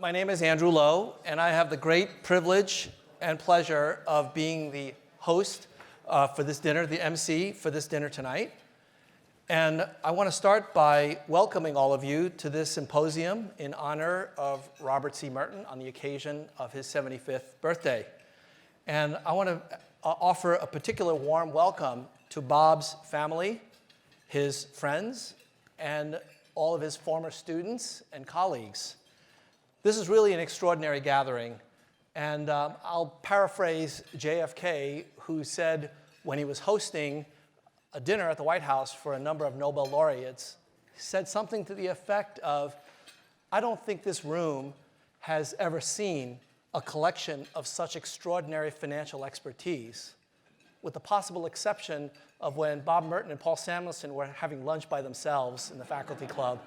My name is Andrew Lowe, and I have the great privilege and pleasure of being the host for this dinner, the MC for this dinner tonight. And I want to start by welcoming all of you to this symposium in honor of Robert C. Merton on the occasion of his 75th birthday. And I want to offer a particular warm welcome to Bob's family, his friends, and all of his former students and colleagues. This is really an extraordinary gathering, and I'll paraphrase JFK, who said when he was hosting a dinner at the White House for a number of Nobel laureates, he said something to the effect of, "I don't think this room has ever seen a collection of such extraordinary financial expertise, with the possible exception of when Bob Merton and Paul Samuelson were having lunch by themselves in the faculty club."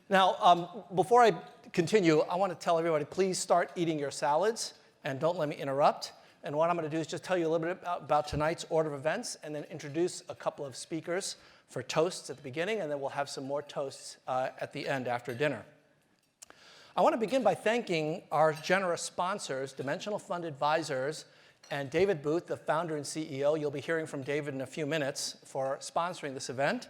Now, before I continue, I want to tell everybody, please start eating your salads and don't let me interrupt. And what I'm going to do is just tell you a little bit about tonight's order of events and then introduce a couple of speakers for toasts at the beginning, and then we'll have some more toasts at the end after dinner. I want to begin by thanking our generous sponsors, Dimensional Fund Advisors, and David Booth, the founder and CEO. You'll be hearing from David in a few minutes for sponsoring this event,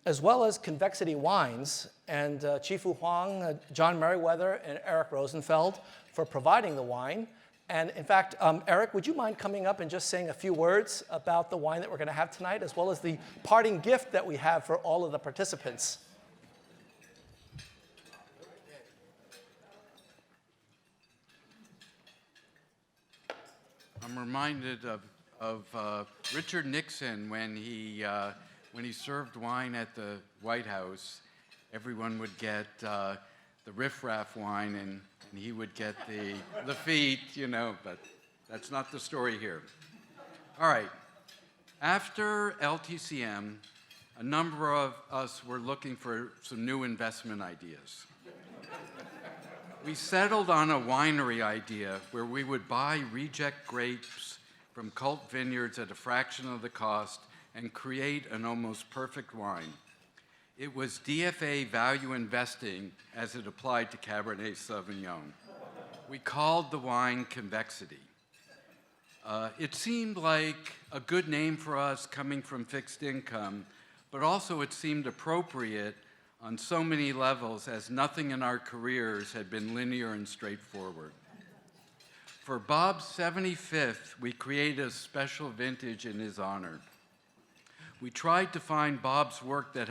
as well as Convexity Wines and Chifu Huang, John Merriweather, and Eric Rosenfeld for providing the wine. And in fact, Eric, would you mind coming up and just saying a few words about the wine that we're going to have tonight, as well as the parting gift that we have for all of the participants? I'm reminded of Richard Nixon when he served wine at the White House. Everyone would get the riffraff wine, and he would get the Lafite, but that's not the story here. All right. After LTCM, a number of us were looking for some new investment ideas. We settled on a winery idea where we would buy reject grapes from cult vineyards at a fraction of the cost and create an almost perfect wine. It was DFA value investing as it applied to Cabernet Sauvignon. We called the wine Convexity. It seemed like a good name for us coming from fixed income, but also it seemed appropriate on so many levels, as nothing in our careers had been linear and straightforward. For Bob's 75th, we created a special vintage in his honor. We tried to find Bob's work that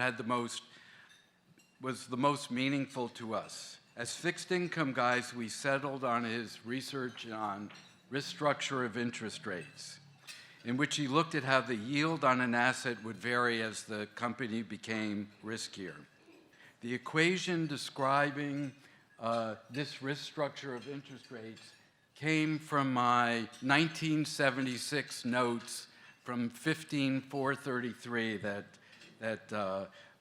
was the most meaningful to us. As fixed income guys, we settled on his research on risk structure of interest rates, in which he looked at how the yield on an asset would vary as the company became riskier. The equation describing this risk structure of interest rates came from my 1976 notes from 15433 that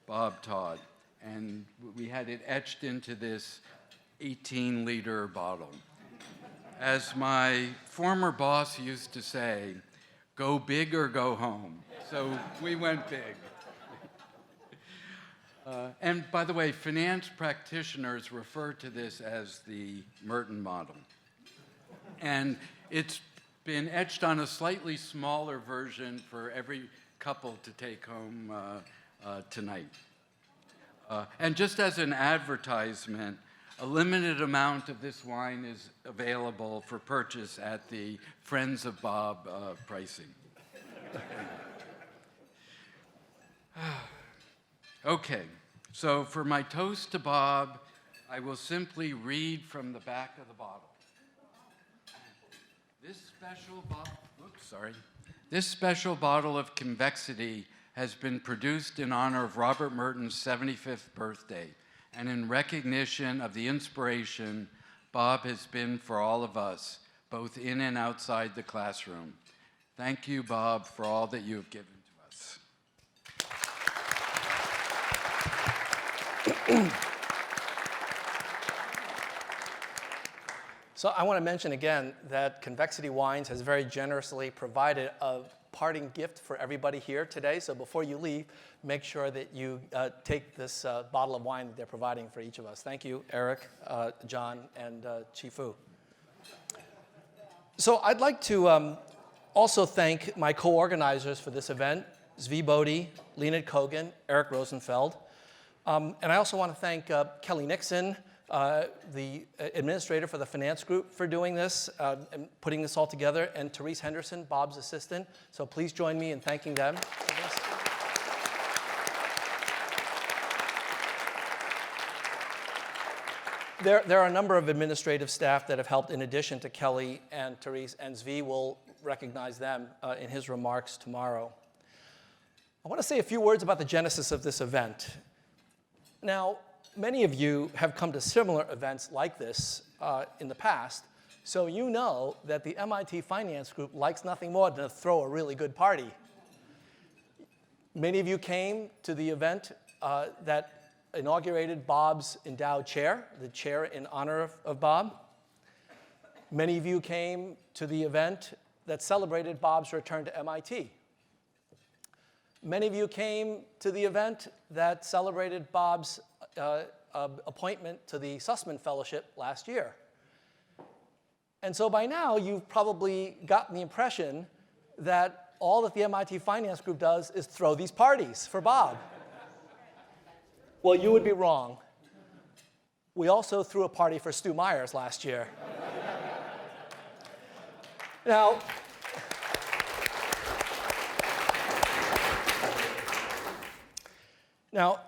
Bob taught. And we had it etched into this 18-liter bottle. As my former boss used to say, go big or go home. So we went big. And by the way, finance practitioners refer to this as the Merton model. And it's been etched on a slightly smaller version for every couple to take home tonight. And just as an advertisement, a limited amount of this wine is available for purchase at the Friends of Bob pricing. Okay, so for my toast to Bob, I will simply read from the back of the bottle. This special bottle of Convexity has been produced in honor of Robert Merton's 75th birthday and in recognition of the inspiration Bob has been for all of us, both in and outside the classroom. Thank you, Bob, for all that you have given to us. So I want to mention again that Convexity Wines has very generously provided a parting gift for everybody here today. So before you leave, make sure that you take this bottle of wine that they're providing for each of us. Thank you, Eric, John, and Chifu. So I'd like to also thank my co-organizers for this event, Zvi Bodie, Leonard Kogan, Eric Rosenfeld. And I also want to thank Kelly Nixon, the administrator for the finance group, for doing this and putting this all together, and Therese Henderson, Bob's assistant. So please join me in thanking them for this. There are a number of administrative staff that have helped in addition to Kelly and Therese, and Zvi will recognize them in his remarks tomorrow. I want to say a few words about the genesis of this event. Now, many of you have come to similar events like this in the past, so you know that the MIT Finance Group likes nothing more than to throw a really good party. Many of you came to the event that inaugurated Bob's endowed chair, the chair in honor of Bob. Many of you came to the event that celebrated Bob's return to MIT. Many of you came to the event that celebrated Bob's appointment to the Sussman Fellowship last year. And so by now, you've probably gotten the impression that all that the MIT Finance Group does is throw these parties for Bob. Well, you would be wrong. We also threw a party for Stu Myers last year. Now,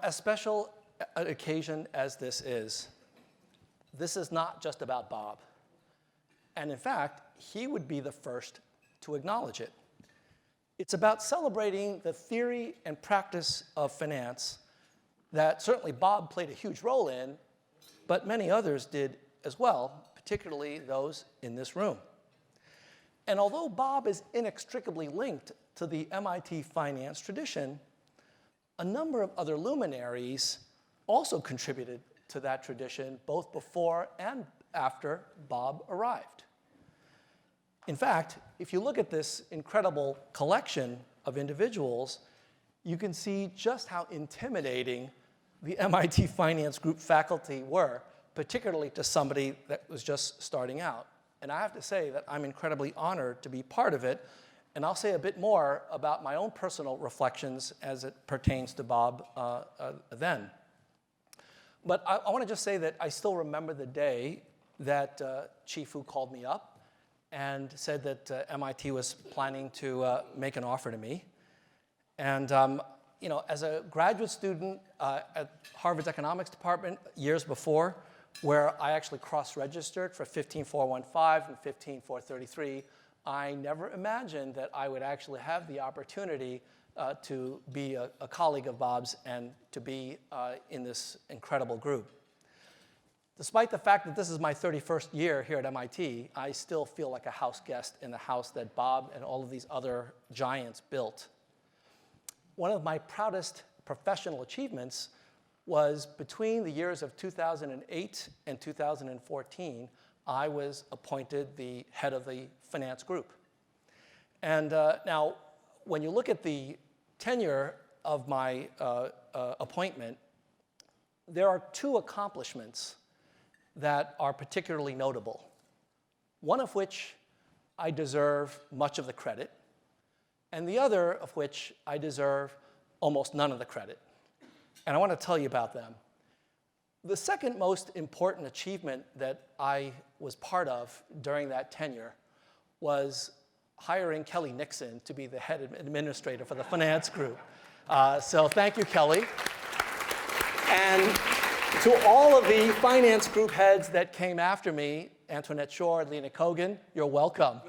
as special an occasion as this is not just about Bob. And in fact, he would be the first to acknowledge it. It's about celebrating the theory and practice of finance that certainly Bob played a huge role in, but many others did as well, particularly those in this room. And although Bob is inextricably linked to the MIT finance tradition, a number of other luminaries also contributed to that tradition, both before and after Bob arrived. In fact, if you look at this incredible collection of individuals, you can see just how intimidating the MIT Finance Group faculty were, particularly to somebody that was just starting out. And I have to say that I'm incredibly honored to be part of it, and I'll say a bit more about my own personal reflections as it pertains to Bob then. But I want to just say that I still remember the day that Chifu called me up and said that MIT was planning to make an offer to me. And as a graduate student at Harvard's economics department years before, where I actually cross-registered for 15415 and 15433, I never imagined that I would actually have the opportunity to be a colleague of Bob's and to be in this incredible group. Despite the fact that this is my 31st year here at MIT, I still feel like a house guest in the house that Bob and all of these other giants built. One of my proudest professional achievements was between the years of 2008 and 2014, I was appointed the head of the finance group. And now, when you look at the tenure of my appointment, there are two accomplishments that are particularly notable, one of which I deserve much of the credit, and the other of which I deserve almost none of the credit. And I want to tell you about them. The second most important achievement that I was part of during that tenure was hiring Kelly Nixon to be the head administrator for the finance group. So thank you, Kelly. And to all of the finance group heads that came after me, Antoinette Shore and Lena Kogan, you're welcome.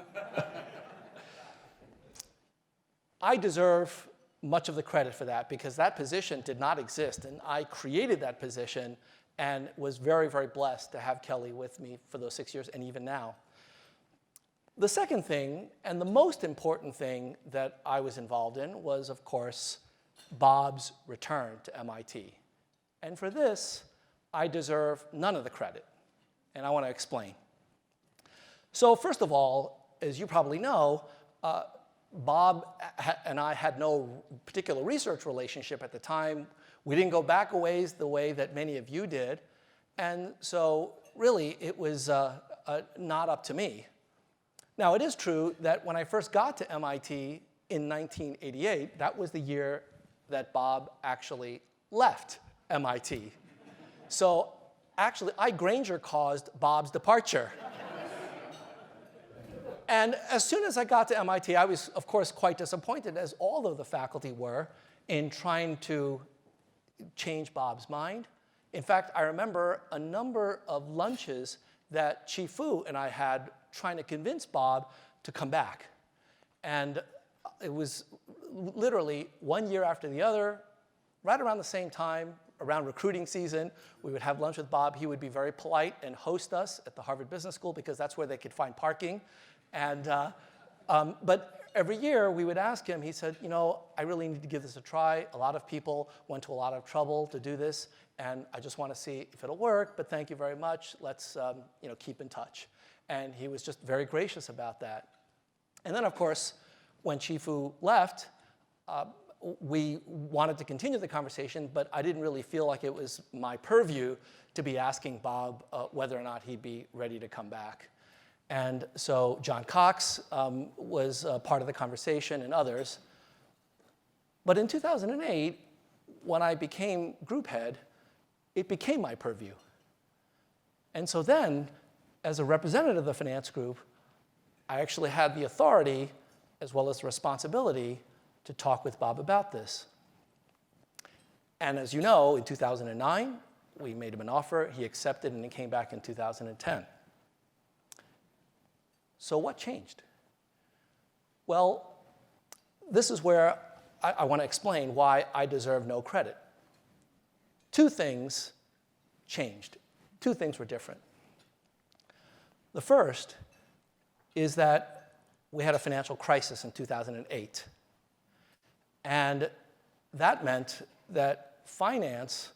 I deserve much of the credit for that because that position did not exist, and I created that position and was very, very blessed to have Kelly with me for those 6 years and even now. The second thing, and the most important thing that I was involved in was, of course, Bob's return to MIT. And for this, I deserve none of the credit, and I want to explain. So first of all, as you probably know, Bob and I had no particular research relationship at the time. We didn't go back a ways the way that many of you did. And so really, it was not up to me. Now, it is true that when I first got to MIT in 1988, that was the year that Bob actually left MIT. So actually, I Granger caused Bob's departure. And as soon as I got to MIT, I was, of course, quite disappointed, as all of the faculty were, in trying to change Bob's mind. In fact, I remember a number of lunches that Chief Fu and I had trying to convince Bob to come back. And it was literally one year after the other, right around the same time, around recruiting season, we would have lunch with Bob. He would be very polite and host us at the Harvard Business School because that's where they could find parking. And, but every year we would ask him, he said, I really need to give this a try. A lot of people went to a lot of trouble to do this, and I just want to see if it'll work, but thank you very much. Let's keep in touch. And he was just very gracious about that. And then, of course, when Chifu left, we wanted to continue the conversation, but I didn't really feel like it was my purview to be asking Bob whether or not he'd be ready to come back. And so John Cox was part of the conversation and others. But in 2008, when I became group head, it became my purview. And so then, as a representative of the finance group, I actually had the authority as well as the responsibility to talk with Bob about this. And as you know, in 2009, we made him an offer. He accepted, and he came back in 2010. So what changed? Well, this is where I want to explain why I deserve no credit. Two things changed. Two things were different. The first is that we had a financial crisis in 2008. And that meant that finance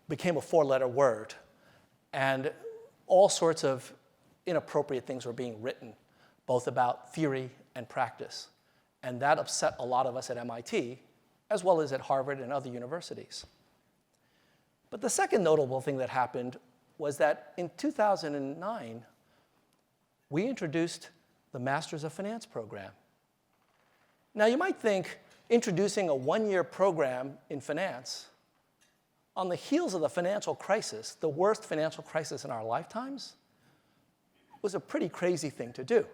became a four-letter word. And all sorts of inappropriate things were being written, both about theory and practice. And that upset a lot of us at MIT, as well as at Harvard and other universities. But the second notable thing that happened was that in 2009, we introduced the Masters of Finance program. Now, you might think introducing a one-year program in finance on the heels of the financial crisis, the worst financial crisis in our lifetimes, was a pretty crazy thing to do.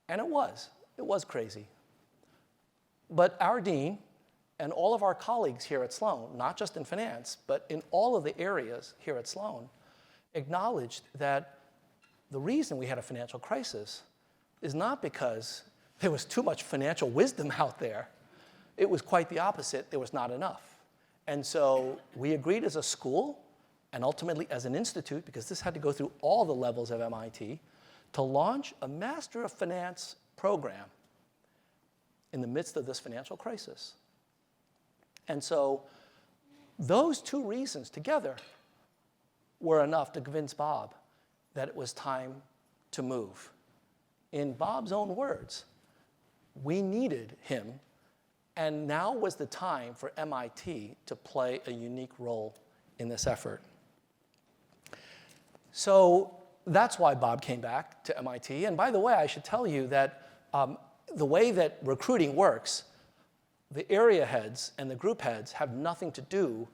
And it was. It was crazy. But our dean and all of our colleagues here at Sloan, not just in finance, but in all of the areas here at Sloan, acknowledged that the reason we had a financial crisis is not because there was too much financial wisdom out there. It was quite the opposite. There was not enough. And so we agreed as a school, and ultimately as an institute, because this had to go through all the levels of MIT, to launch a Master of Finance program in the midst of this financial crisis. And so those two reasons together were enough to convince Bob that it was time to move. In Bob's own words, we needed him, and now was the time for MIT to play a unique role in this effort. So that's why Bob came back to MIT. And by the way, I should tell you that the way that recruiting works, the area heads and the group heads have nothing to do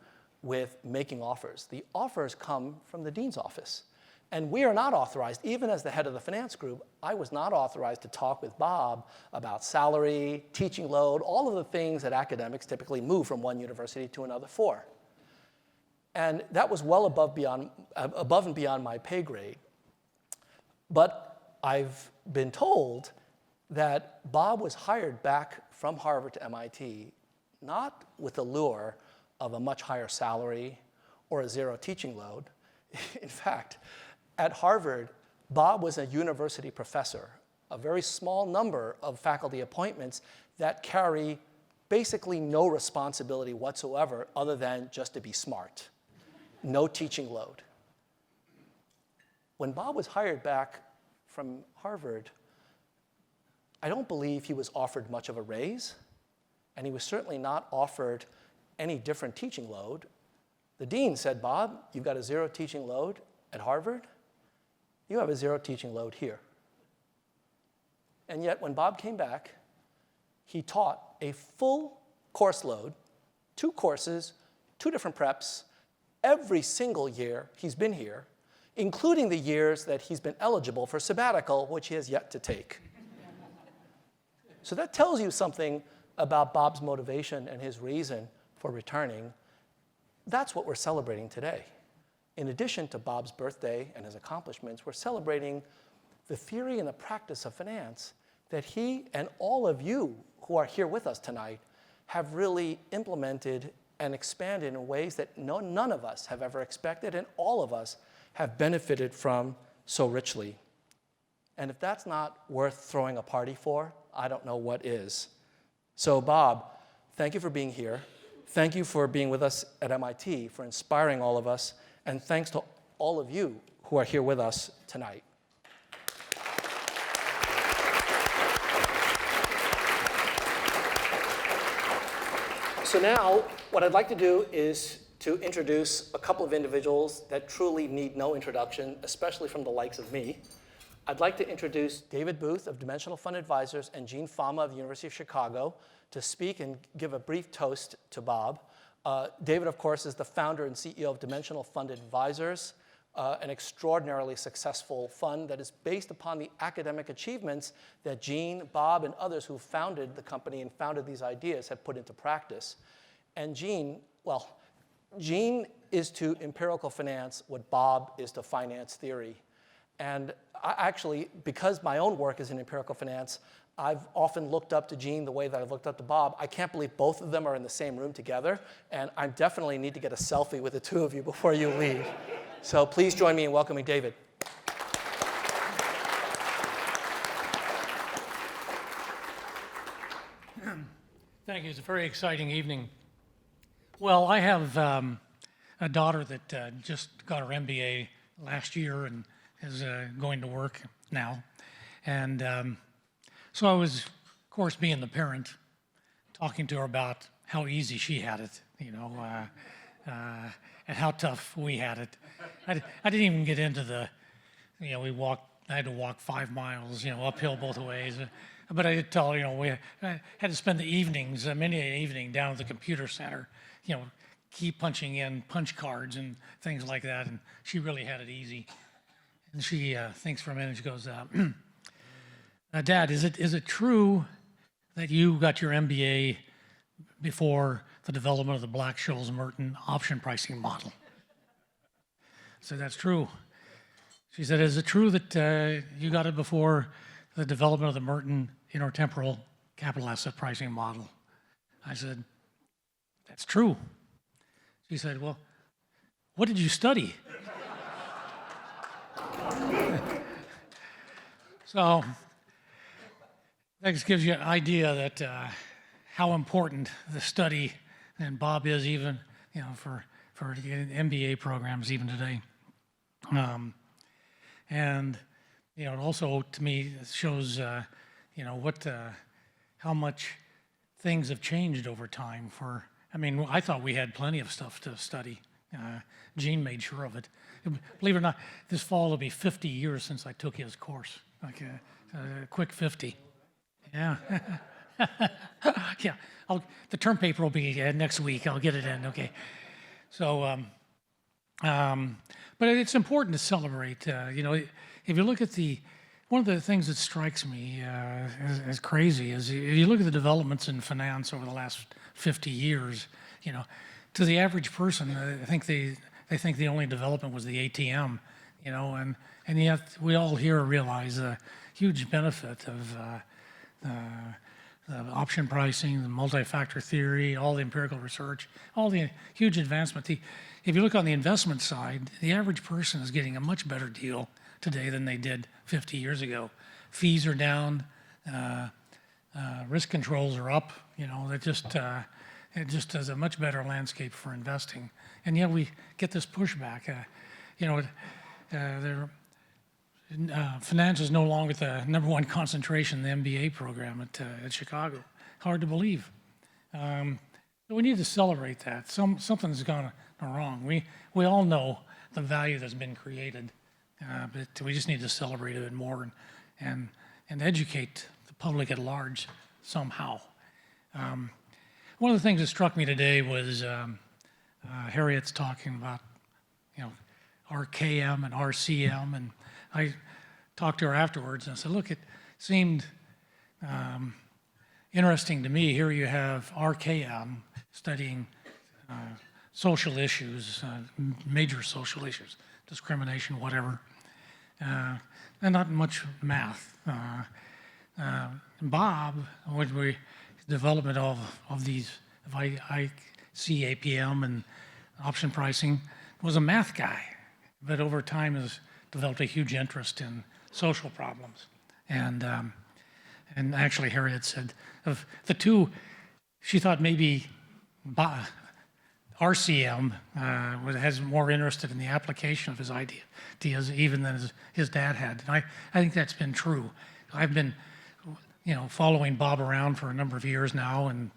with making offers. The offers come from the dean's office. And we are not authorized, even as the head of the finance group, I was not authorized to talk with Bob about salary, teaching load, all of the things that academics typically move from one university to another for. And that was well above and beyond my pay grade. But I've been told that Bob was hired back from Harvard to MIT, not with the lure of a much higher salary or a zero teaching load. In fact, at Harvard, Bob was a university professor, a very small number of faculty appointments that carry basically no responsibility whatsoever other than just to be smart. No teaching load. When Bob was hired back from Harvard, I don't believe he was offered much of a raise, and he was certainly not offered any different teaching load. The dean said, Bob, you've got a 0 teaching load at Harvard. You have a 0 teaching load here. And yet, when Bob came back, he taught a full course load, 2 courses, 2 different preps, every single year he's been here, including the years that he's been eligible for sabbatical, which he has yet to take. So that tells you something about Bob's motivation and his reason for returning. That's what we're celebrating today. In addition to Bob's birthday and his accomplishments, we're celebrating the theory and the practice of finance that he and all of you who are here with us tonight have really implemented and expanded in ways that none of us have ever expected, and all of us have benefited from so richly. And if that's not worth throwing a party for, I don't know what is. So Bob, thank you for being here. Thank you for being with us at MIT, for inspiring all of us, and thanks to all of you who are here with us tonight. So now, what I'd like to do is to introduce a couple of individuals that truly need no introduction, especially from the likes of me. I'd like to introduce David Booth of Dimensional Fund Advisors and Gene Fama of the University of Chicago to speak and give a brief toast to Bob. David, of course, is the founder and CEO of Dimensional Fund Advisors, an extraordinarily successful fund that is based upon the academic achievements that Gene, Bob, and others who founded the company and founded these ideas have put into practice. And Gene is to empirical finance what Bob is to finance theory. And actually, because my own work is in empirical finance, I've often looked up to Gene the way that I've looked up to Bob. I can't believe both of them are in the same room together, and I definitely need to get a selfie with the 2 of you before you leave. So please join me in welcoming David. Thank you. It's a very exciting evening. Well, I have a daughter that just got her MBA last year and is going to work now. And so I was, of course, being the parent, talking to her about how easy she had it, and how tough we had it. I didn't even get into the, I had to walk 5 miles, uphill both ways. But I did tell her, we had to spend the evenings, many an evening down at the computer center, keep punching in punch cards and things like that. And she really had it easy. And she thinks for a minute, and she goes, Dad, is it true that you got your MBA before the development of the Black-Scholes-Merton option pricing model? I said, that's true. She said, is it true that you got it before the development of the Merton intertemporal capital asset pricing model? I said, that's true. She said, well, what did you study? So that just gives you an idea that how important the study and Bob is even, for MBA programs even today. And it also to me shows how much things have changed over time. I thought we had plenty of stuff to study. Gene made sure of it. Believe it or not, this fall will be 50 years since I took his course. Like a quick 50. Yeah. Yeah. The term paper will be next week. I'll get it in. Okay. So, but it's important to celebrate. If you look at one of the things that strikes me as crazy is if you look at the developments in finance over the last 50 years, to the average person, I think they think the only development was the ATM, and yet we all here realize the huge benefit of the option pricing, the multi-factor theory, all the empirical research, all the huge advancement. If you look on the investment side, the average person is getting a much better deal today than they did 50 years ago. Fees are down, risk controls are up. It just has a much better landscape for investing. And yet we get this pushback. finance is no longer the #1 concentration in the MBA program at Chicago. Hard to believe. So we need to celebrate that. Something's gone wrong. We all know the value that's been created, but we just need to celebrate it more and educate the public at large somehow. One of the things that struck me today was Harriet's talking about, RKM and RCM, and I talked to her afterwards and I said, look, it seemed interesting to me. Here you have RKM studying social issues, major social issues, discrimination, whatever, and not much math. Bob, when we development of these, of ICAPM and option pricing, was a math guy, but over time has developed a huge interest in social problems. And actually Harriet said of the two, she thought maybe RCM has more interested in the application of his ideas even than his dad had. And I think that's been true. I've been, following Bob around for a number of years now, and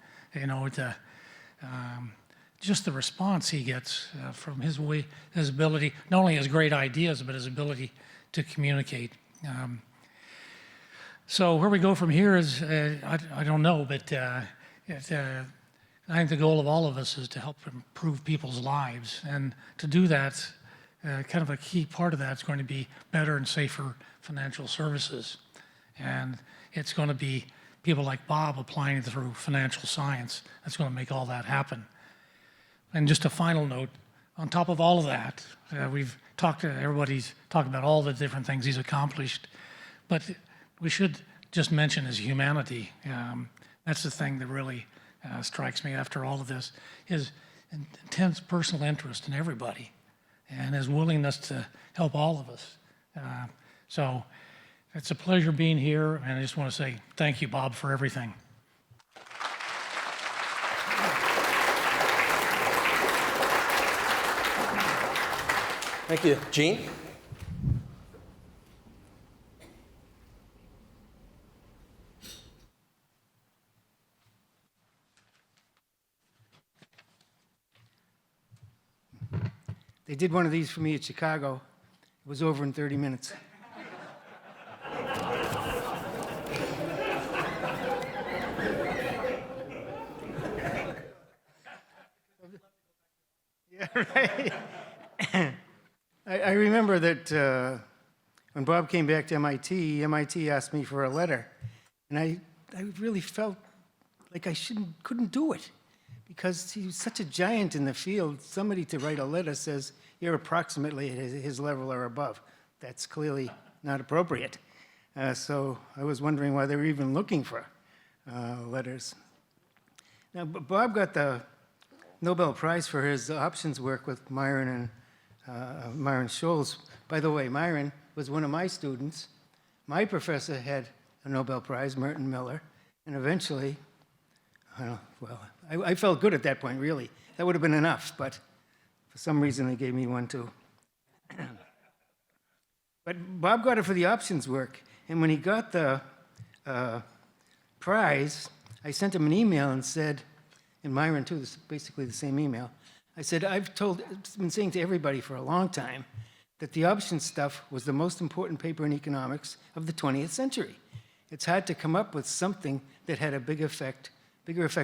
just the response he gets from his ability, not only his great ideas, but his ability to communicate. So where we go from here is, I don't know, but I think the goal of all of us is to help improve people's lives. And to do that, kind of a key part of that is going to be better and safer financial services. And it's going to be people like Bob applying it through financial science that's going to make all that happen. And just a final note, on top of all of that, everybody's talked about all the different things he's accomplished, but we should just mention his humanity. That's the thing that really strikes me after all of this, his intense personal interest in everybody and his willingness to help all of us. So it's a pleasure being here, and I just want to say thank you, Bob, for everything. Thank you. Gene? They did one of these for me at Chicago. It was over in 30 minutes. Yeah, right. I remember that when Bob came back to MIT asked me for a letter, and I really felt like I couldn't do it because he was such a giant in the field. Somebody to write a letter says you're approximately at his level or above. That's clearly not appropriate. So I was wondering why they were even looking for letters. Now, Bob got the Nobel Prize for his options work with Myron and Myron Scholes. By the way, Myron was one of my students. My professor had a Nobel Prize, Merton Miller, and eventually, I felt good at that point, really. That would have been enough, but for some reason they gave me one too. But Bob got it for the options work, and when he got the prize, I sent him an email and said, and Myron too, this is basically the same email, I said, I've been saying to everybody for a long time that the options stuff was the most important paper in economics of the 20th century. It's hard to come up with something that had a bigger effect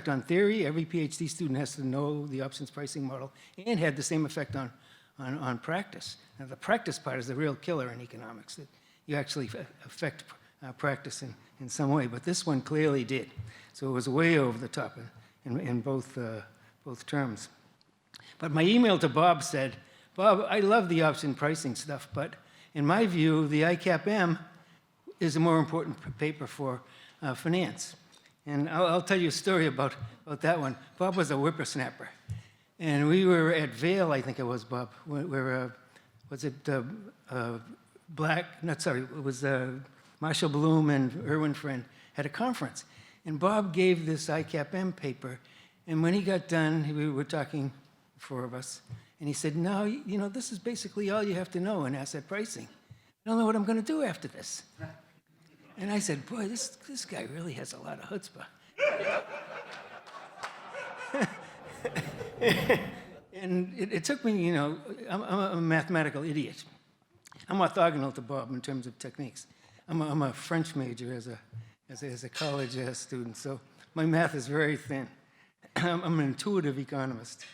on theory. Every PhD student has to know the options pricing model, and had the same effect on practice. Now, the practice part is the real killer in economics, that you actually affect practice in some way, but this one clearly did. So it was way over the top in both terms. But my email to Bob said, Bob, I love the option pricing stuff, but in my view, the ICAPM is a more important paper for finance. And I'll tell you a story about that one. Bob was a whippersnapper. And we were at Vail, I think it was, Bob, where, was it it was Marshall Bloom and Irwin Friend had a conference. And Bob gave this ICAPM paper, and when he got done, we were talking, four of us, and he said, no, this is basically all you have to know in asset pricing. don't know what I'm going to do after this. And I said, boy, this guy really has a lot of chutzpah. And it took me, you know, I'm a mathematical idiot. I'm orthogonal to Bob in terms of techniques. I'm a French major as a college student, so my math is very thin. I'm an intuitive economist.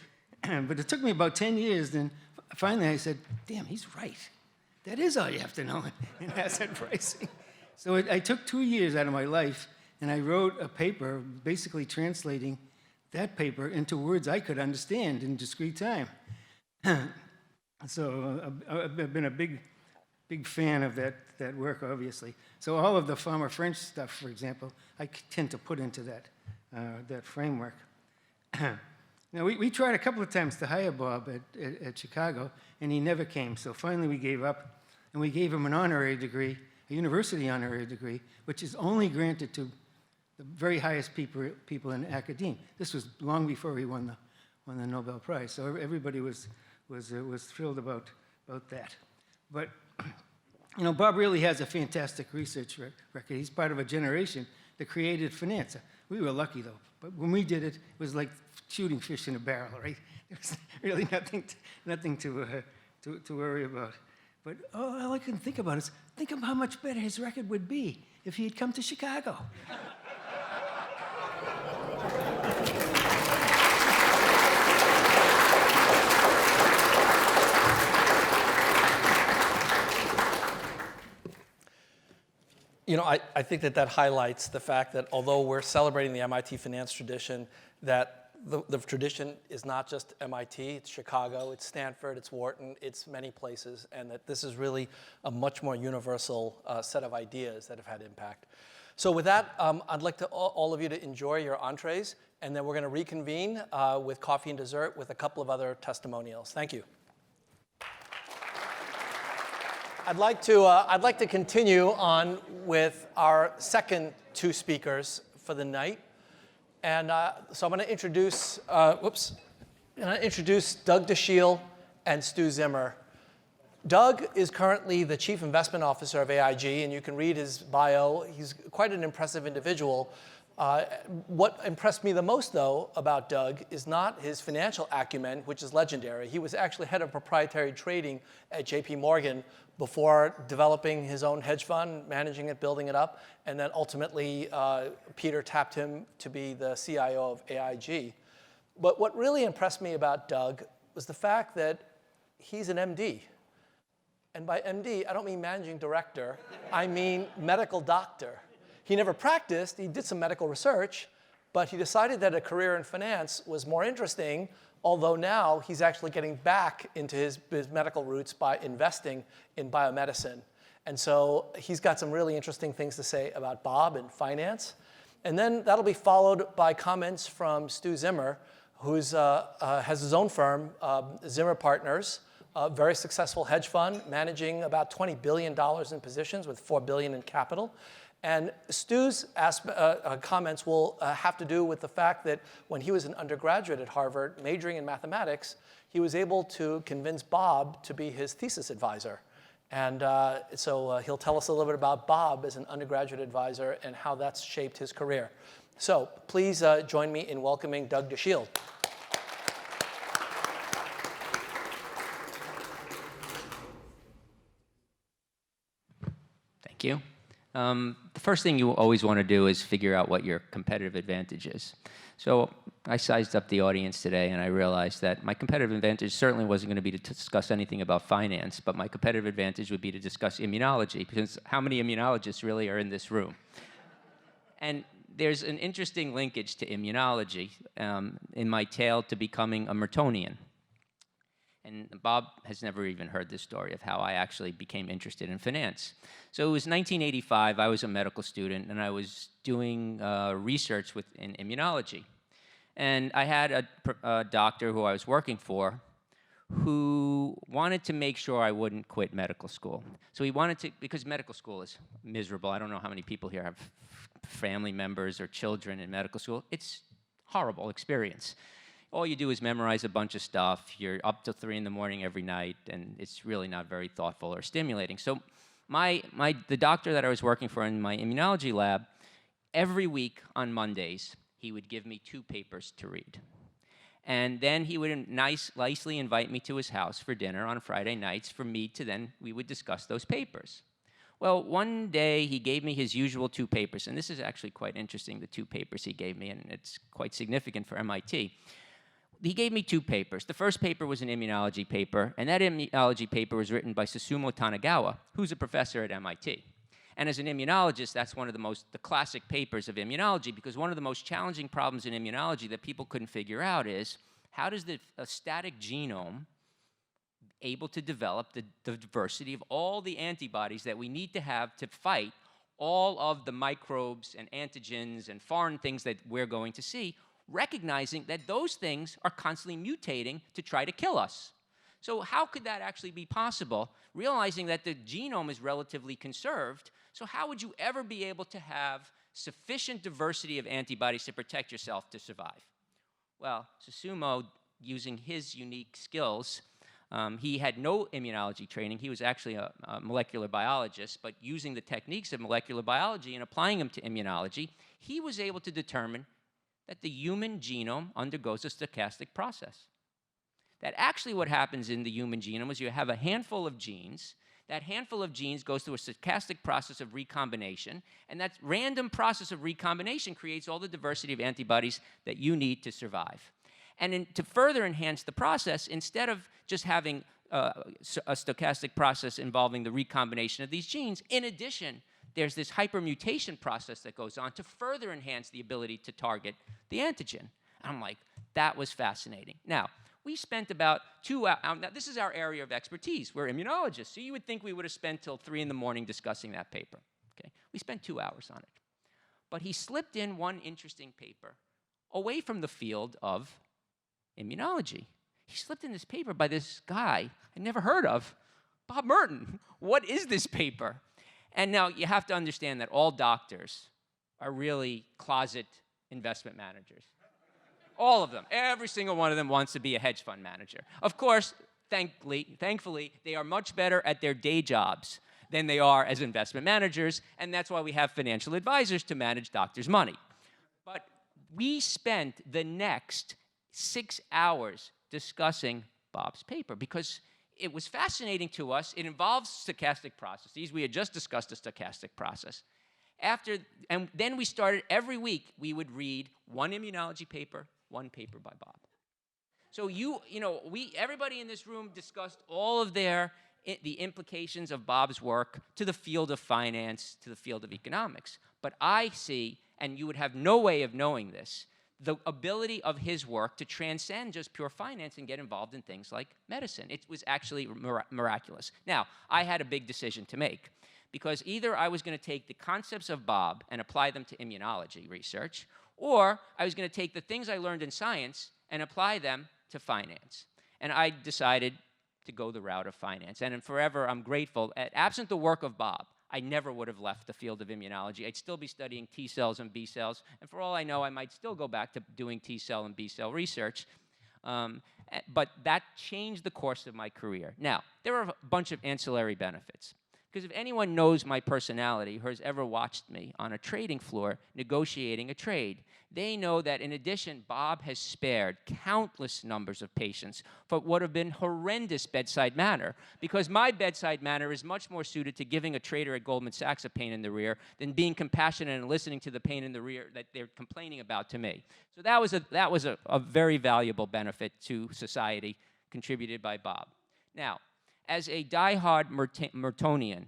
But it took me about 10 years, then finally I said, damn, he's right. That is all you have to know in asset pricing. So I took 2 years out of my life, and I wrote a paper basically translating that paper into words I could understand in discrete time. So I've been a big fan of that work, obviously. So all of the Farmer French stuff, for example, I tend to put into that framework. Now, we tried a couple of times to hire Bob at Chicago, and he never came. So finally we gave up, and we gave him an honorary degree, a university honorary degree, which is only granted to the very highest people in academia. This was long before he won the Nobel Prize, so everybody was thrilled about that. But you know, Bob really has a fantastic research record. He's part of a generation that created finance. We were lucky though, but when we did it, it was like shooting fish in a barrel, right? There was really nothing to worry about. But all I can think about is, think of how much better his record would be if he had come to Chicago. You know, I think that highlights the fact that although we're celebrating the MIT finance tradition, that the tradition is not just MIT, it's Chicago, it's Stanford, it's Wharton, it's many places, and that this is really a much more universal set of ideas that have had impact. So with that, I'd like to all of you to enjoy your entrees, and then we're going to reconvene with coffee and dessert with a couple of other testimonials. Thank you. I'd like to continue on with our second two speakers for the night. And so I'm going to introduce, Doug Dashiell and Stu Zimmer. Doug is currently the Chief Investment Officer of AIG, and you can read his bio. He's quite an impressive individual. What impressed me the most, though, about Doug is not his financial acumen, which is legendary. He was actually head of proprietary trading at JP Morgan before developing his own hedge fund, managing it, building it up, and then ultimately Peter tapped him to be the CIO of AIG. But what really impressed me about Doug was the fact that he's an MD. And by MD, I don't mean managing director, I mean medical doctor. He never practiced, he did some medical research, but he decided that a career in finance was more interesting, although now he's actually getting back into his medical roots by investing in biomedicine. And so he's got some really interesting things to say about Bob and finance. And then that'll be followed by comments from Stu Zimmer, who has his own firm, Zimmer Partners, a very successful hedge fund, managing about $20 billion in positions with $4 billion in capital. And Stu's comments will have to do with the fact that when he was an undergraduate at Harvard, majoring in mathematics, he was able to convince Bob to be his thesis advisor. And so he'll tell us a little bit about Bob as an undergraduate advisor and how that's shaped his career. So please join me in welcoming Doug Dashiell. Thank you. The first thing you always want to do is figure out what your competitive advantage is. So I sized up the audience today, and I realized that my competitive advantage certainly wasn't going to be to discuss anything about finance, but my competitive advantage would be to discuss immunology, because how many immunologists really are in this room? And there's an interesting linkage to immunology in my tale to becoming a Mertonian. And Bob has never even heard this story of how I actually became interested in finance. So it was 1985, I was a medical student, and I was doing research in immunology. And I had a doctor who I was working for who wanted to make sure I wouldn't quit medical school. So he wanted to, because medical school is miserable. I don't know how many people here have family members or children in medical school. It's a horrible experience. All you do is memorize a bunch of stuff. You're up till 3 in the morning every night, and it's really not very thoughtful or stimulating. So the doctor that I was working for in my immunology lab, every week on Mondays, he would give me 2 papers to read. And then he would nicely invite me to his house for dinner on Friday nights for me to then, we would discuss those papers. Well, one day he gave me his usual 2 papers, and this is actually quite interesting, the 2 papers he gave me, and it's quite significant for MIT. He gave me 2 papers. The first paper was an immunology paper, and that immunology paper was written by Susumu Tanagawa, who's a professor at MIT. And as an immunologist, that's one of the classic papers of immunology, because one of the most challenging problems in immunology that people couldn't figure out is, how does a static genome able to develop the diversity of all the antibodies that we need to have to fight all of the microbes and antigens and foreign things that we're going to see, recognizing that those things are constantly mutating to try to kill us. So how could that actually be possible, realizing that the genome is relatively conserved? So how would you ever be able to have sufficient diversity of antibodies to protect yourself to survive? Well, Susumu, using his unique skills, he had no immunology training. He was actually a molecular biologist, but using the techniques of molecular biology and applying them to immunology, he was able to determine that the human genome undergoes a stochastic process. That actually what happens in the human genome is you have a handful of genes. That handful of genes goes through a stochastic process of recombination, and that random process of recombination creates all the diversity of antibodies that you need to survive. And to further enhance the process, instead of just having a stochastic process involving the recombination of these genes, in addition, there's this hypermutation process that goes on to further enhance the ability to target the antigen. And I'm like, that was fascinating. Now, we spent about 2 hours. Now, this is our area of expertise. We're immunologists, so you would think we would have spent till 3 in the morning discussing that paper. Okay? We spent 2 hours on it. But he slipped in one interesting paper away from the field of immunology. He slipped in this paper by this guy I never heard of, Bob Merton. What is this paper? And now you have to understand that all doctors are really closet investment managers. All of them. Every single one of them wants to be a hedge fund manager. Of course, thankfully, they are much better at their day jobs than they are as investment managers, and that's why we have financial advisors to manage doctors' money. But we spent the next 6 hours discussing Bob's paper because it was fascinating to us. It involves stochastic processes. We had just discussed a stochastic process. And then we started every week, we would read one immunology paper, one paper by Bob. So everybody in this room discussed all of the implications of Bob's work to the field of finance, to the field of economics. But I see, and you would have no way of knowing this, the ability of his work to transcend just pure finance and get involved in things like medicine. It was actually miraculous. Now, I had a big decision to make because either I was going to take the concepts of Bob and apply them to immunology research, or I was going to take the things I learned in science and apply them to finance. And I decided to go the route of finance. And forever, I'm grateful. Absent the work of Bob, I never would have left the field of immunology. I'd still be studying T cells and B cells, and for all I know, I might still go back to doing T cell and B cell research. But that changed the course of my career. Now, there are a bunch of ancillary benefits. Because if anyone knows my personality or has ever watched me on a trading floor negotiating a trade, they know that in addition, Bob has spared countless numbers of patients for what have been horrendous bedside manner. Because my bedside manner is much more suited to giving a trader at Goldman Sachs a pain in the rear than being compassionate and listening to the pain in the rear that they're complaining about to me. So that was a very valuable benefit to society contributed by Bob. Now, as a diehard Mertonian,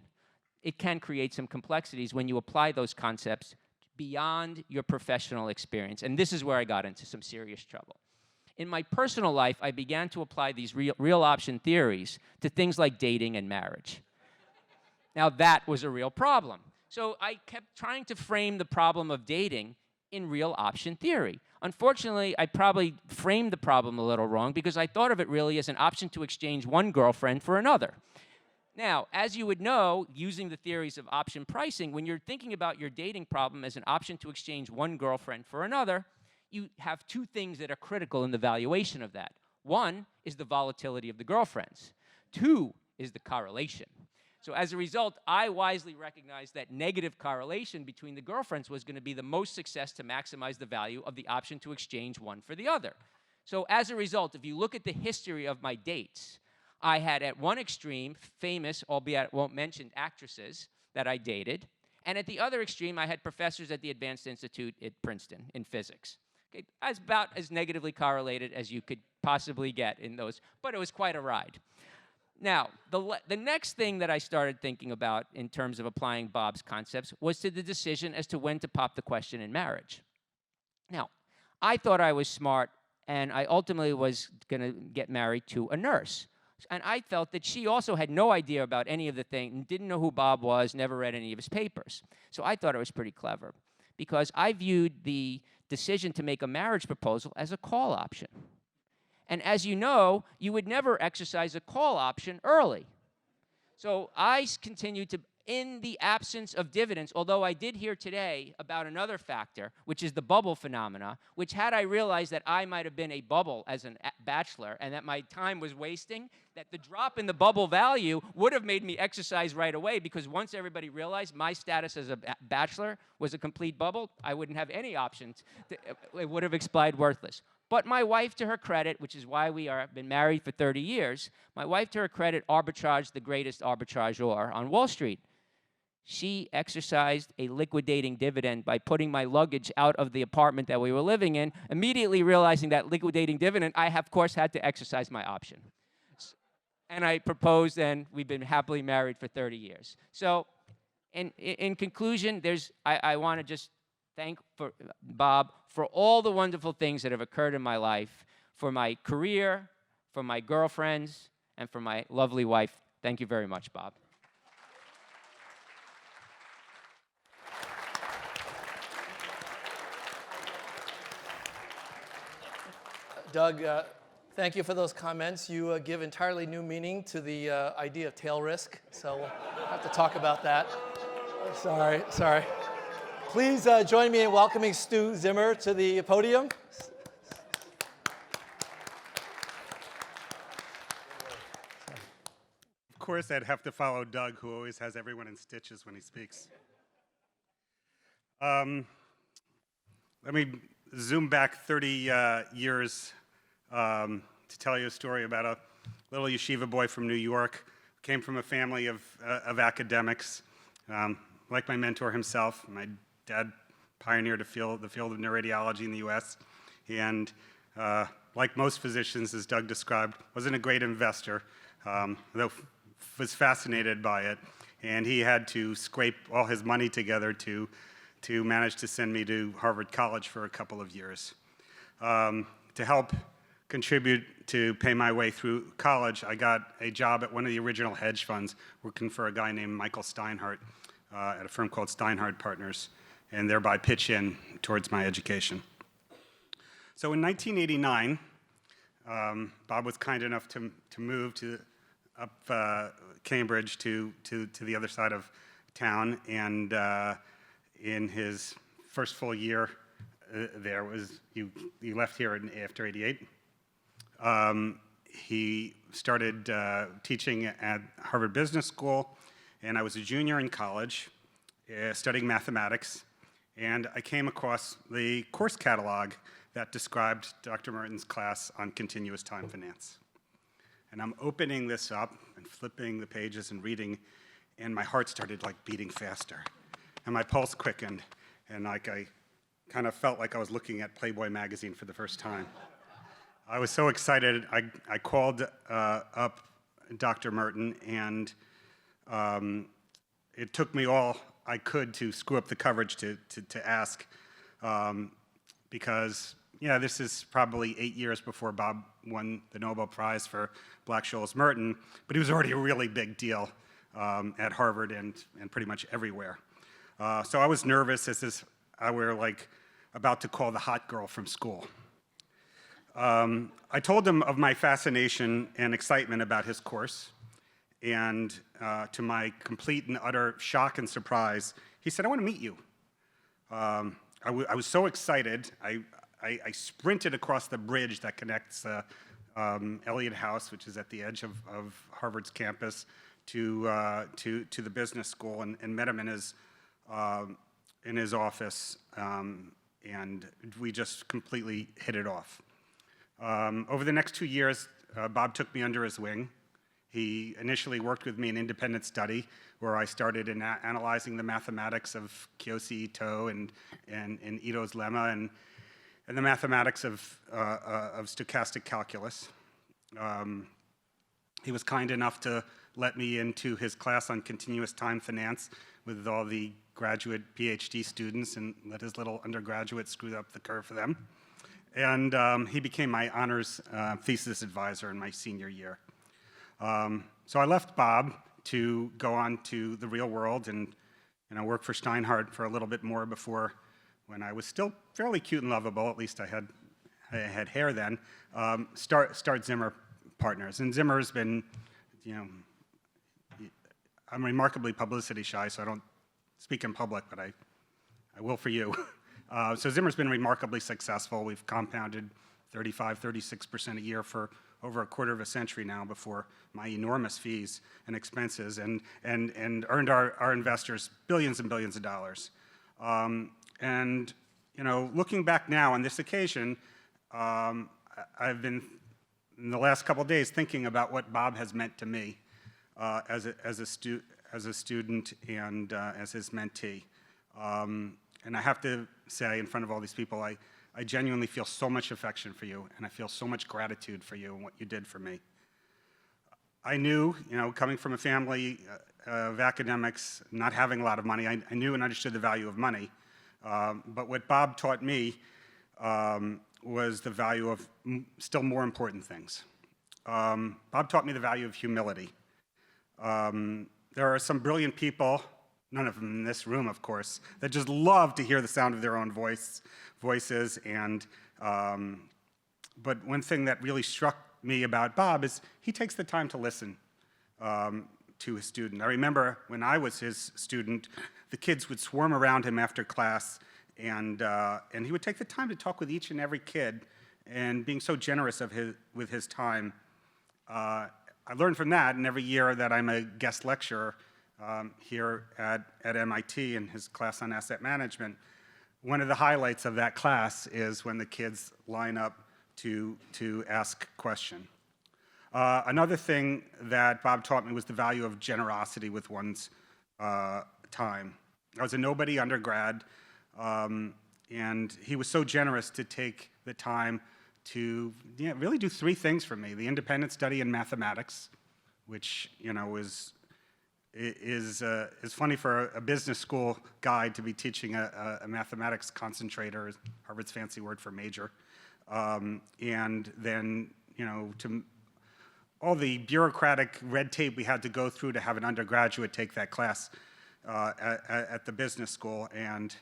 it can create some complexities when you apply those concepts beyond your professional experience. And this is where I got into some serious trouble. In my personal life, I began to apply these real option theories to things like dating and marriage. Now, that was a real problem. So I kept trying to frame the problem of dating in real option theory. Unfortunately, I probably framed the problem a little wrong because I thought of it really as an option to exchange one girlfriend for another. Now, as you would know, using the theories of option pricing, when you're thinking about your dating problem as an option to exchange one girlfriend for another, you have 2 things that are critical in the valuation of that. 1 is the volatility of the girlfriends. 2 is the correlation. So as a result, I wisely recognized that negative correlation between the girlfriends was going to be the most success to maximize the value of the option to exchange one for the other. So as a result, if you look at the history of my dates, I had at one extreme famous, albeit I won't mention, actresses that I dated. And at the other extreme, I had professors at the Advanced Institute at Princeton in physics. Okay, that's about as negatively correlated as you could possibly get in those, but it was quite a ride. Now, the next thing that I started thinking about in terms of applying Bob's concepts was to the decision as to when to pop the question in marriage. Now, I thought I was smart, and I ultimately was going to get married to a nurse. And I felt that she also had no idea about any of the things, didn't know who Bob was, never read any of his papers. So I thought it was pretty clever, because I viewed the decision to make a marriage proposal as a call option. And as you know, you would never exercise a call option early. So I continued to, in the absence of dividends, although I did hear today about another factor, which is the bubble phenomena, which had I realized that I might have been a bubble as a bachelor and that my time was wasting, that the drop in the bubble value would have made me exercise right away, because once everybody realized my status as a bachelor was a complete bubble, I wouldn't have any options. It would have expired worthless. But my wife, to her credit, which is why we have been married for 30 years, my wife, to her credit, arbitraged the greatest arbitrageur on Wall Street. She exercised a liquidating dividend by putting my luggage out of the apartment that we were living in, immediately realizing that liquidating dividend, I, of course, had to exercise my option. And I proposed, and we've been happily married for 30 years. So in conclusion, I want to just thank Bob for all the wonderful things that have occurred in my life, for my career, for my girlfriends, and for my lovely wife. Thank you very much, Bob. Doug, thank you for those comments. You give entirely new meaning to the idea of tail risk, so we'll have to talk about that. Sorry. Please join me in welcoming Stu Zimmer to the podium. Of course, I'd have to follow Doug, who always has everyone in stitches when he speaks. Let me zoom back 30 years to tell you a story about a little yeshiva boy from New York. Came from a family of academics. Like my mentor himself, my dad pioneered the field of neuroradiology in the U.S. And like most physicians, as Doug described, wasn't a great investor, though was fascinated by it. And he had to scrape all his money together to manage to send me to Harvard College for a couple of years. To help contribute to pay my way through college, I got a job at one of the original hedge funds, working for a guy named Michael Steinhardt at a firm called Steinhardt Partners, and thereby pitch in towards my education. So in 1989, Bob was kind enough to move up Cambridge to the other side of town, and in his first full year there was, you left here after '88. He started teaching at Harvard Business School, and I was a junior in college studying mathematics, and I came across the course catalog that described Dr. Merton's class on continuous time finance. And I'm opening this up and flipping the pages and reading, and my heart started like beating faster. And my pulse quickened, and like I kind of felt like I was looking at Playboy magazine for the first time. I was so excited, I called up Dr. Merton, and it took me all I could to screw up the coverage to ask, because this is probably 8 years before Bob won the Nobel Prize for Black-Scholes Merton, but he was already a really big deal at Harvard and pretty much everywhere. So I was nervous as I were like about to call the hot girl from school. I told him of my fascination and excitement about his course, and to my complete and utter shock and surprise, he said, "I want to meet you." I was so excited, I sprinted across the bridge that connects Eliot House, which is at the edge of Harvard's campus, to the business school and met him in his office, and we just completely hit it off. Over the next 2 years, Bob took me under his wing. He initially worked with me in independent study, where I started in analyzing the mathematics of Kiyosaki-Ito and Ito's lemma, and the mathematics of stochastic calculus. He was kind enough to let me into his class on continuous time finance with all the graduate PhD students, and let his little undergraduate screw up the curve for them. And he became my honors thesis advisor in my senior year. So I left Bob to go on to the real world and work for Steinhardt for a little bit more before, when I was still fairly cute and lovable, at least I had hair then, start Zimmer Partners. And Zimmer's been, I'm remarkably publicity shy, so I don't speak in public, but I will for you. So Zimmer's been remarkably successful. We've compounded 35, 36% a year for over a quarter of a century now before my enormous fees and expenses, and earned our investors billions and billions of dollars. And looking back now on this occasion, I've been, in the last couple of days, thinking about what Bob has meant to me as a student and as his mentee. And I have to say, in front of all these people, I genuinely feel so much affection for you, and I feel so much gratitude for you and what you did for me. I knew, coming from a family of academics, not having a lot of money, I knew and understood the value of money. But what Bob taught me was the value of still more important things. Bob taught me the value of humility. There are some brilliant people, none of them in this room, of course, that just love to hear the sound of their own voices. And but one thing that really struck me about Bob is he takes the time to listen to his student. I remember when I was his student, the kids would swarm around him after class, and he would take the time to talk with each and every kid, and being so generous with his time. I learned from that, and every year that I'm a guest lecturer here at MIT in his class on asset management, one of the highlights of that class is when the kids line up to ask a question. Another thing that Bob taught me was the value of generosity with one's time. I was a nobody undergrad, and he was so generous to take the time to really do three things for me: the independent study in mathematics, which is funny for a business school guy to be teaching a mathematics concentrator, Harvard's fancy word for major, and then to all the bureaucratic red tape we had to go through to have an undergraduate take that class at the business school, and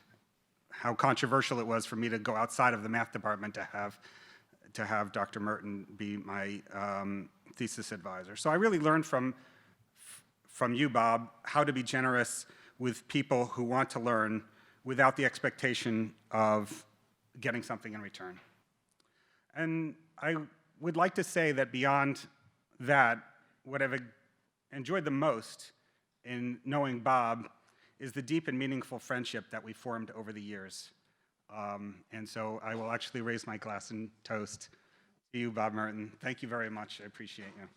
how controversial it was for me to go outside of the math department to have Dr. Merton be my thesis advisor. So I really learned from you, Bob, how to be generous with people who want to learn without the expectation of getting something in return. And I would like to say that beyond that, what I've enjoyed the most in knowing Bob is the deep and meaningful friendship that we formed over the years. And so I will actually raise my glass and toast to you, Bob Merton. Thank you very much. I appreciate you.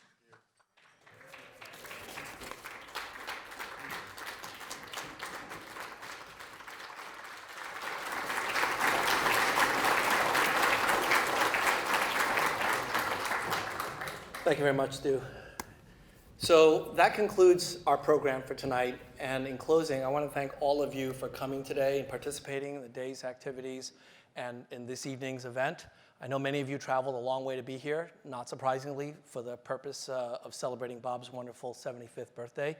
Thank you very much, Stu. So that concludes our program for tonight. And in closing, I want to thank all of you for coming today and participating in the day's activities and in this evening's event. I know many of you traveled a long way to be here, not surprisingly, for the purpose of celebrating Bob's wonderful 75th birthday.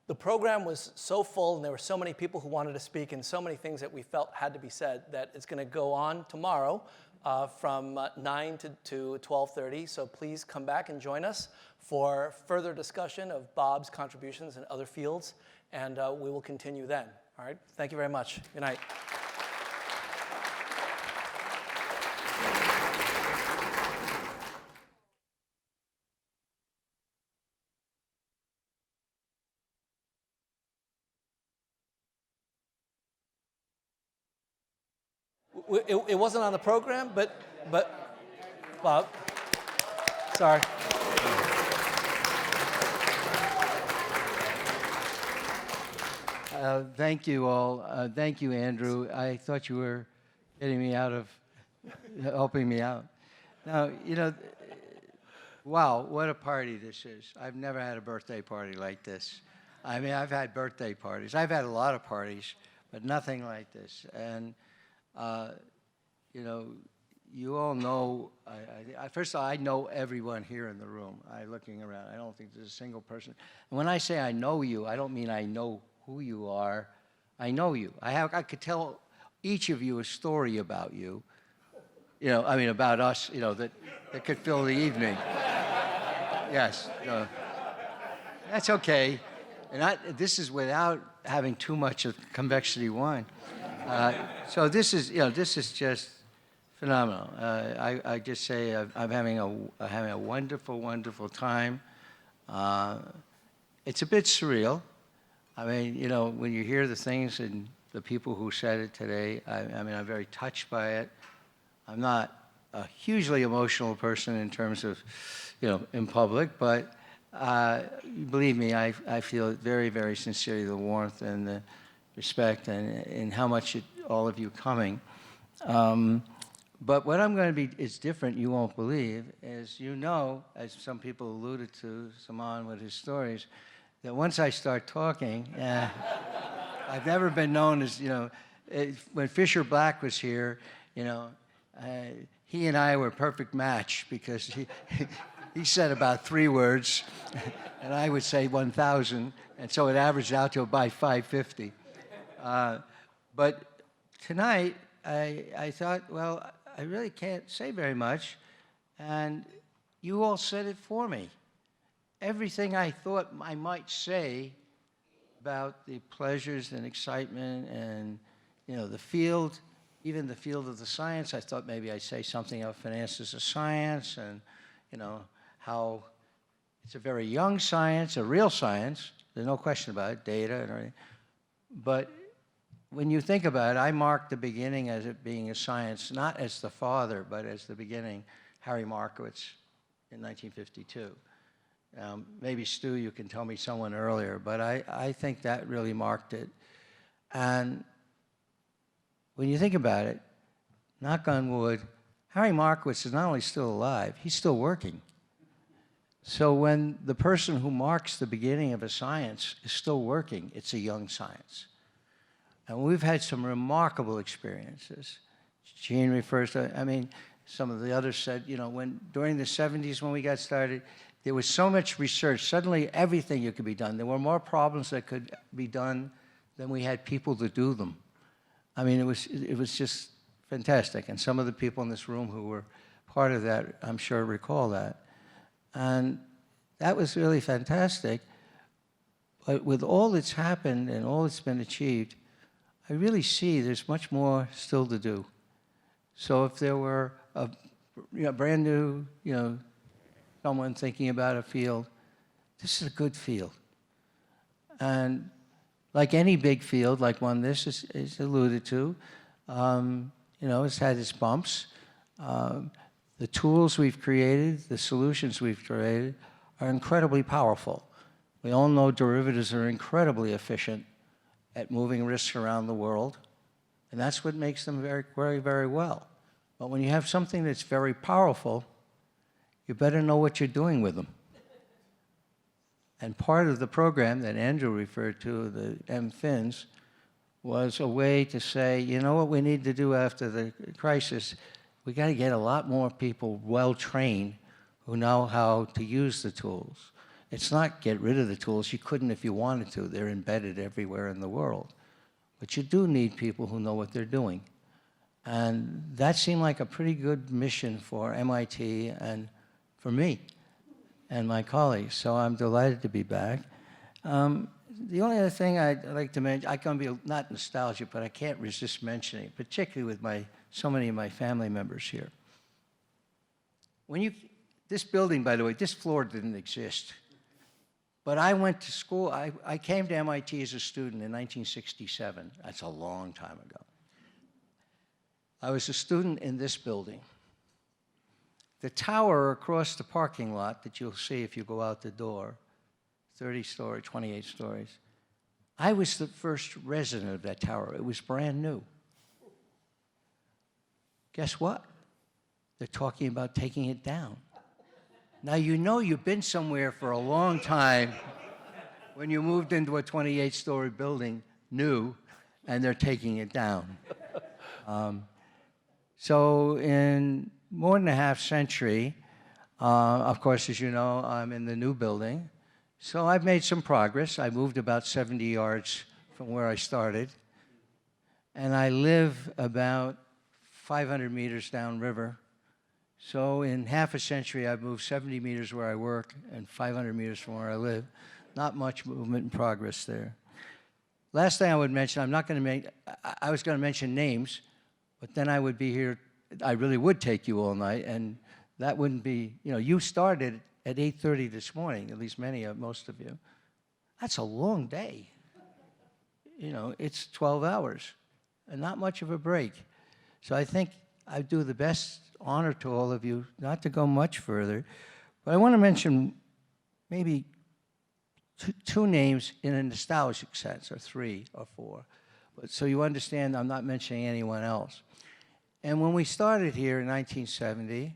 The program was so full, and there were so many people who wanted to speak, and so many things that we felt had to be said, that it's going to go on tomorrow from 9 to 12:30. So please come back and join us for further discussion of Bob's contributions in other fields, and we will continue then. All right? Thank you very much. Good night. it wasn't on the program, but Bob, sorry. Thank you all. Thank you, Andrew. I thought you were getting me out of helping me out. Now, wow, what a party this is. I've never had a birthday party like this. I mean, I've had birthday parties. I've had a lot of parties, but nothing like this. And, you all know, first of all, I know everyone here in the room. Looking around, I don't think there's a single person. And when I say I know you, I don't mean I know who you are. I know you. I could tell each of you a story about you. About us, that could fill the evening. Yes. That's okay. And this is without having too much of convexity wine. So this is just phenomenal. I just say I'm having a wonderful, wonderful time. It's a bit surreal. I mean, when you hear the things and the people who said it today, I'm very touched by it. I'm not a hugely emotional person in terms of, in public, but believe me, I feel very, very sincerely the warmth and the respect and how much all of you coming. But what I'm going to be is different, you won't believe, as as some people alluded to, Saman with his stories, that once I start talking, I've never been known as, when Fisher Black was here, he and I were a perfect match because he said about 3 words, and I would say 1,000, and so it averaged out to about 550. But tonight, I thought, well, I really can't say very much, and you all said it for me. Everything I thought I might say about the pleasures and excitement and, the field, even the field of the science, I thought maybe I'd say something about finance as a science and, how it's a very young science, a real science, there's no question about it, data and everything. But when you think about it, I marked the beginning as it being a science, not as the father, but as the beginning, Harry Markowitz in 1952. Maybe, Stu, you can tell me someone earlier, but I think that really marked it. And when you think about it, knock on wood, Harry Markowitz is not only still alive, he's still working. So when the person who marks the beginning of a science is still working, it's a young science. And we've had some remarkable experiences. Gene refers to, some of the others said, during the 70s when we got started, there was so much research. Suddenly, everything could be done. There were more problems that could be done than we had people to do them. It was just fantastic. And some of the people in this room who were part of that, I'm sure, recall that. And that was really fantastic. But with all that's happened and all that's been achieved, I really see there's much more still to do. So if there were a brand new, someone thinking about a field, this is a good field. And like any big field, like one this is alluded to, it's had its bumps. The tools we've created, the solutions we've created are incredibly powerful. We all know derivatives are incredibly efficient at moving risks around the world, and that's what makes them very, very, very well. But when you have something that's very powerful, you better know what you're doing with them. And part of the program that Andrew referred to, the MFINs, was a way to say, what we need to do after the crisis? We got to get a lot more people well-trained who know how to use the tools. It's not get rid of the tools. You couldn't if you wanted to. They're embedded everywhere in the world. But you do need people who know what they're doing. And that seemed like a pretty good mission for MIT and for me and my colleagues. So I'm delighted to be back. The only other thing I'd like to mention, I can be not nostalgic, but I can't resist mentioning, particularly with so many of my family members here. This building, by the way, this floor didn't exist. But I went to school, I came to MIT as a student in 1967. That's a long time I was a student in this building. The tower across the parking lot that you'll see if you go out the door, 30-story, 28 stories, I was the first resident of that tower. It was brand new. Guess what? They're talking about taking it down. Now, you know you've been somewhere for a long time when you moved into a 28-story building, new, and they're taking it down. So in more than a half century, of course, as you know, I'm in the new building. So I've made some progress. I moved about 70 yards from where I started. And I live about 500 meters downriver. So in half a century, I've moved 70 meters where I work and 500 meters from where I live. Not much movement and progress there. Last thing I would mention, I was going to mention names, but then I would be here, I really would take you all night, and that wouldn't be, you started at 8:30 this morning, at least most of you. That's a long day. It's 12 hours, and not much of a break. So I think I do the best honor to all of you, not to go much further, but I want to mention maybe two names in a nostalgic sense, or three or four. But so you understand I'm not mentioning anyone else. And when we started here in 1970,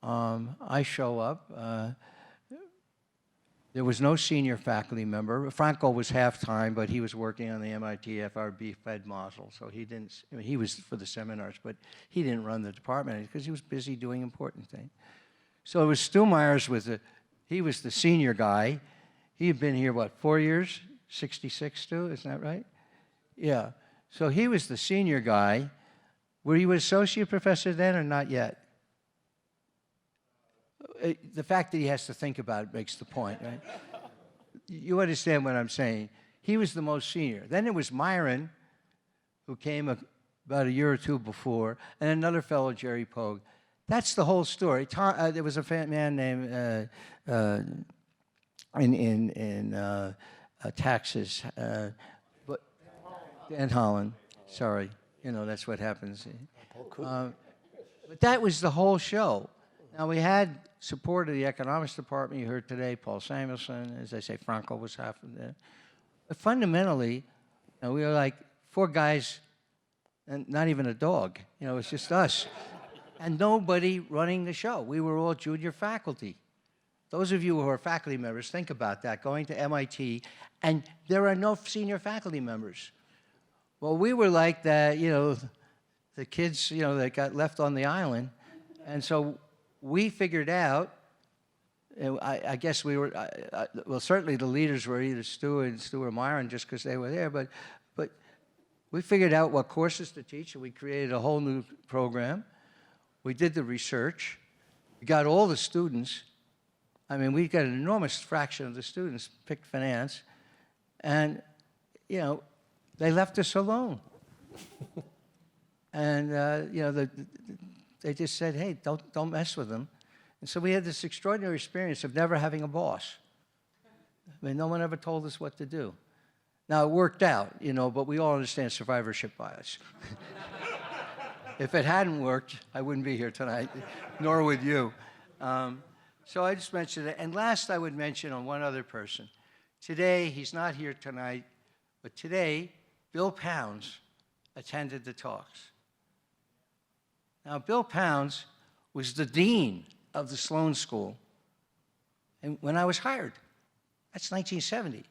I show up. There was no senior faculty member. Franco was half-time, but he was working on the MIT FRB Fed model, so he was for the seminars, but he didn't run the department because he was busy doing important things. So it was Stu Myers he was the senior guy. He had been here, 4 years? 66, Stu, isn't that right? Yeah. So he was the senior guy. Were you an associate professor then or not yet? The fact that he has to think about it makes the point, right? You understand what I'm saying. He was the most senior. Then it was Myron, who came about a year or two before, and another fellow, Jerry Pogue. That's the whole story. There was a man named in taxes, but Dan Holland. Sorry, that's what happens. But that was the whole show. Now, we had support of the economics department. You heard today, Paul Samuelson. As I say, Franco was half of that. But fundamentally, we were like four guys and not even a dog. It was just us. And nobody running the show. We were all junior faculty. Those of you who are faculty members, think about that, going to MIT, and there are no senior faculty members. Well, we were like that, the kids, that got left on the island. And so we figured out, I guess we were, well, certainly the leaders were either Stu or Myron just because they were there, but we figured out what courses to teach, and we created a whole new program. We did the research. We got all the students. I mean, we got an enormous fraction of the students picked finance, and, they left us alone. And, they just said, hey, don't mess with them. And so we had this extraordinary experience of never having a boss. I mean, no one ever told us what to do. Now, it worked out, but we all understand survivorship bias. If it hadn't worked, I wouldn't be here tonight, nor would you. So I just mentioned it. And last, I would mention on one other person. Today, he's not here tonight, but today, Bill Pounds attended the talks. Now, Bill Pounds was the dean of the Sloan School and when I was hired. That's 1970.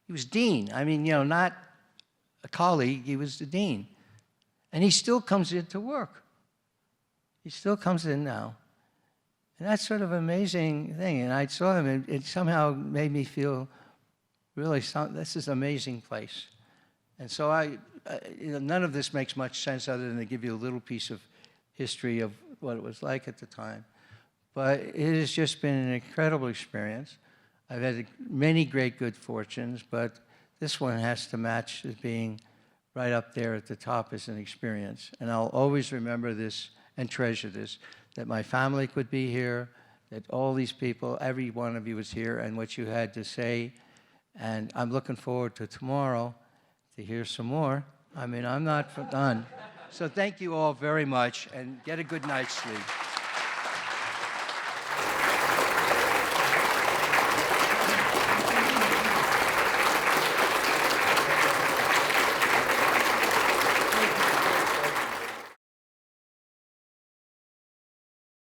He was dean. I mean, not a colleague. He was the dean. And he still comes in to work. He still comes in now. And that's sort of an amazing thing. And I saw him, and it somehow made me feel really, this is an amazing place. And so none of this makes much sense other than to give you a little piece of history of what it was like at the time. But it has just been an incredible experience. I've had many great good fortunes, but this one has to match as being right up there at the top as an experience. And I'll always remember this and treasure this, that my family could be here, that all these people, every one of you was here, and what you had to say. And I'm looking forward to tomorrow to hear some more. I mean, I'm not done. So thank you all very much, and get a good night's sleep.